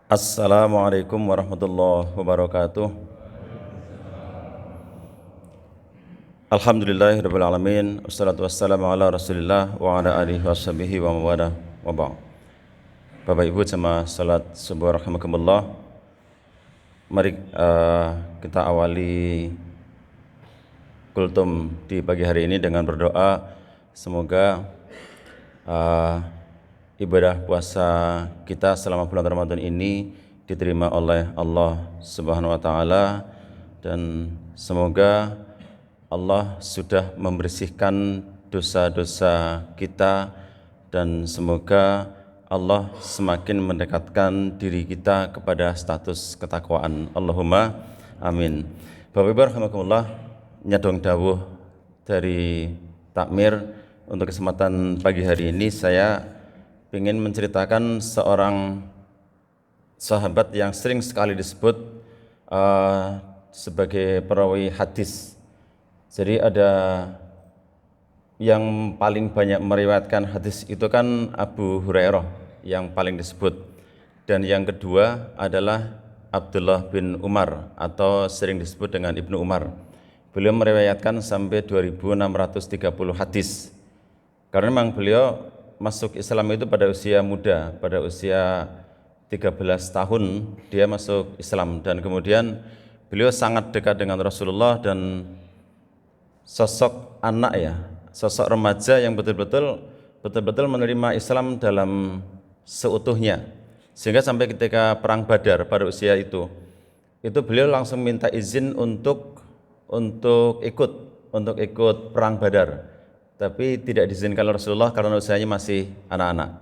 Assalamualaikum warahmatullahi wabarakatuh. Alhamdulillahirabbil alamin. Wassalatu wassalamu ala Rasulillah wa ala alihi washabihi wa mawala wa ba'd. Bapak Ibu jemaah salat subuh rahimakumullah. Mari kita awali kultum di pagi hari ini dengan berdoa semoga ibadah puasa kita selama bulan Ramadan ini diterima oleh Allah Subhanahu wa taala, dan semoga Allah sudah membersihkan dosa-dosa kita, dan semoga Allah semakin mendekatkan diri kita kepada status ketakwaan. Allahumma amin. Bapak Ibu rahimakumullah, nyadong dawuh dari takmir untuk kesempatan pagi hari ini saya ingin menceritakan seorang sahabat yang sering sekali disebut sebagai perawi hadis. Jadi ada yang paling banyak meriwayatkan hadis itu kan Abu Hurairah yang paling disebut, dan yang kedua adalah Abdullah bin Umar atau sering disebut dengan Ibnu Umar. Beliau meriwayatkan sampai 2630 hadis. Karena memang beliau masuk Islam itu pada usia muda, pada usia 13 tahun dia masuk Islam, dan kemudian beliau sangat dekat dengan Rasulullah dan sosok anak sosok remaja yang betul-betul menerima Islam dalam seutuhnya, sehingga sampai ketika perang Badar pada usia itu beliau langsung minta izin untuk ikut perang Badar, tapi tidak diizinkan oleh Rasulullah karena usianya masih anak-anak.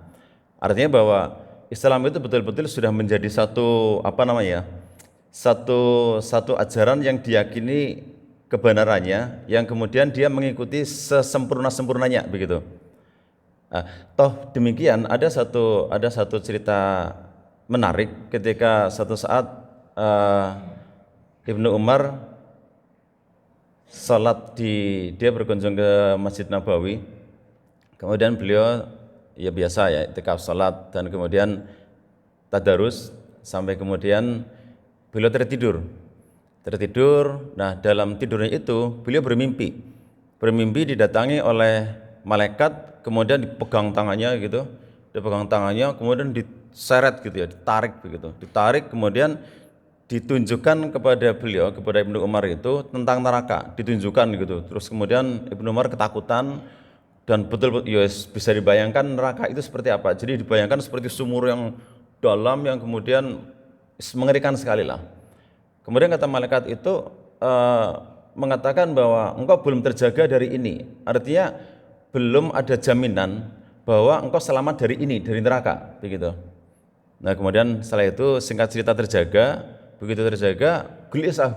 Artinya bahwa Islam itu betul-betul sudah menjadi satu ajaran yang diyakini kebenarannya, yang kemudian dia mengikuti sesempurna-sempurnanya begitu. Toh demikian ada satu cerita menarik ketika satu saat Ibnu Umar dia berkunjung ke Masjid Nabawi, kemudian beliau biasa iktikaf salat, dan kemudian tadarus sampai kemudian beliau tertidur. Nah, dalam tidurnya itu beliau bermimpi didatangi oleh malaikat, kemudian dipegang tangannya, kemudian diseret ditarik, kemudian ditunjukkan kepada beliau, kepada Ibnu Umar itu tentang neraka, ditunjukkan gitu. Terus kemudian Ibnu Umar ketakutan, dan betul bisa dibayangkan neraka itu seperti apa. Jadi dibayangkan seperti sumur yang dalam yang kemudian mengerikan sekali lah. Kemudian kata malaikat itu mengatakan bahwa engkau belum terjaga dari ini, artinya belum ada jaminan bahwa engkau selamat dari ini, dari neraka begitu. Nah, kemudian setelah itu singkat cerita begitu terjaga, gelisah.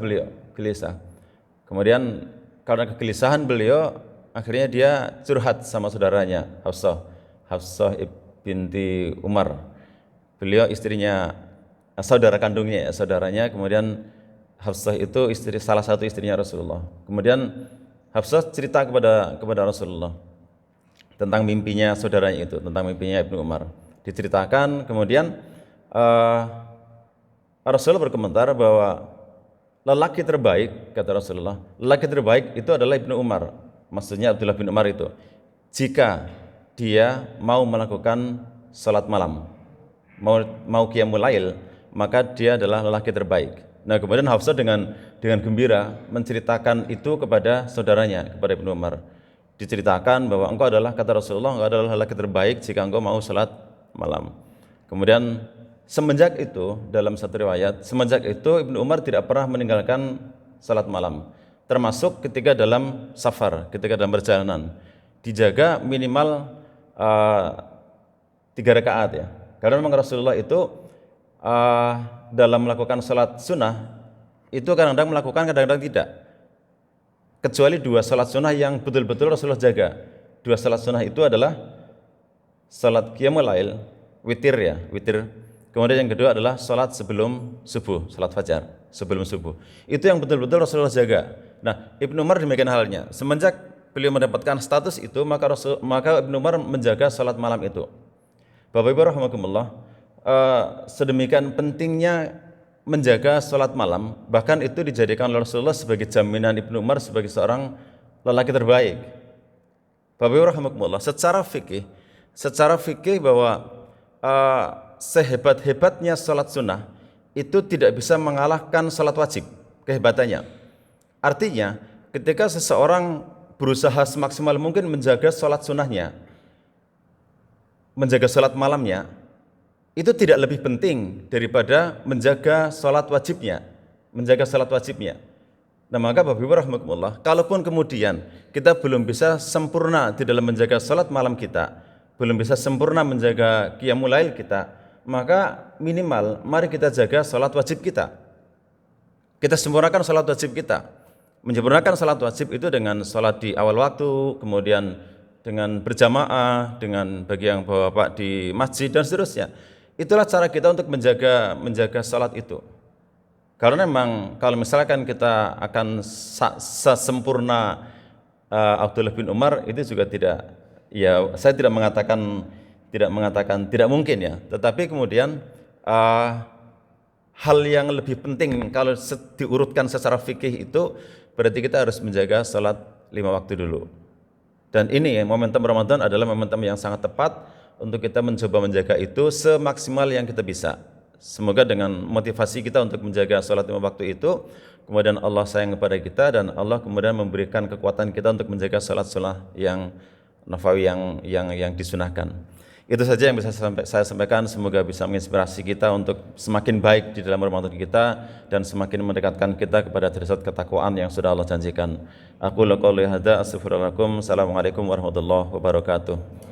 Kemudian karena kegelisahan beliau, akhirnya dia curhat sama saudaranya Hafsah binti Umar. Beliau istrinya, saudara kandungnya, saudaranya. Kemudian Hafsah itu salah satu istrinya Rasulullah. Kemudian Hafsah cerita kepada Rasulullah tentang mimpinya saudaranya itu, tentang mimpinya Ibnu Umar. Diceritakan, kemudian Rasulullah berkomentar bahwa lelaki terbaik, kata Rasulullah, lelaki terbaik itu adalah Ibnu Umar. Maksudnya Abdullah bin Umar itu, jika dia mau melakukan salat malam, mau qiyamul lail, maka dia adalah lelaki terbaik. Nah, kemudian Hafsah dengan gembira menceritakan itu kepada saudaranya, kepada Ibnu Umar. Diceritakan bahwa engkau adalah, kata Rasulullah, engkau adalah lelaki terbaik jika engkau mau salat malam. Kemudian semenjak itu, dalam satu riwayat, Ibnu Umar tidak pernah meninggalkan salat malam, termasuk ketika dalam safar, ketika dalam perjalanan, dijaga minimal 3 rakaat Karena memang Rasulullah itu dalam melakukan salat sunnah itu kadang-kadang melakukan, kadang-kadang tidak, kecuali 2 salat sunnah yang betul-betul Rasulullah jaga. 2 salat sunnah itu adalah salat qiyamul lail, witir. Kemudian yang kedua adalah salat sebelum subuh, salat fajar sebelum subuh. Itu yang betul-betul Rasulullah jaga. Nah, Ibnu Umar demikian halnya. Semenjak beliau mendapatkan status itu, maka Ibnu Umar menjaga salat malam itu. Bapak Ibu rahimakumullah, sedemikian pentingnya menjaga sholat malam, bahkan itu dijadikan oleh Rasulullah sebagai jaminan Ibnu Umar sebagai seorang lelaki terbaik. Bapak Ibu rahimakumullah, secara fikih bahwa sehebat-hebatnya sholat sunnah itu tidak bisa mengalahkan sholat wajib kehebatannya. Artinya ketika seseorang berusaha semaksimal mungkin menjaga sholat sunnahnya, menjaga sholat malamnya, itu tidak lebih penting daripada menjaga sholat wajibnya, Nah maka Bapak Ibu rahimakumullah, kalaupun kemudian kita belum bisa sempurna di dalam menjaga sholat malam kita, belum bisa sempurna menjaga qiyamul lail kita, maka minimal mari kita jaga sholat wajib kita. Kita sempurnakan sholat wajib kita. Menyempurnakan sholat wajib itu dengan sholat di awal waktu, kemudian dengan berjamaah, dengan bagi yang bapak di masjid dan seterusnya. Itulah cara kita untuk menjaga sholat itu. Karena memang kalau misalkan kita akan sesempurna Abdullah bin Umar itu juga tidak, ya saya tidak mengatakan tidak mungkin ya. Tetapi kemudian hal yang lebih penting kalau diurutkan secara fikih itu berarti kita harus menjaga sholat 5 waktu dulu. Dan ini momentum Ramadan adalah momentum yang sangat tepat untuk kita mencoba menjaga itu semaksimal yang kita bisa. Semoga dengan motivasi kita untuk menjaga sholat 5 waktu itu, kemudian Allah sayang kepada kita dan Allah kemudian memberikan kekuatan kita untuk menjaga sholat-sholat yang nafawi yang disunahkan. Itu saja yang bisa saya sampaikan, semoga bisa menginspirasi kita untuk semakin baik di dalam Ramadan kita dan semakin mendekatkan kita kepada derajat ketakwaan yang sudah Allah janjikan. Aku qouli hadza astaghfirullahaladzim. Assalamualaikum warahmatullahi wabarakatuh.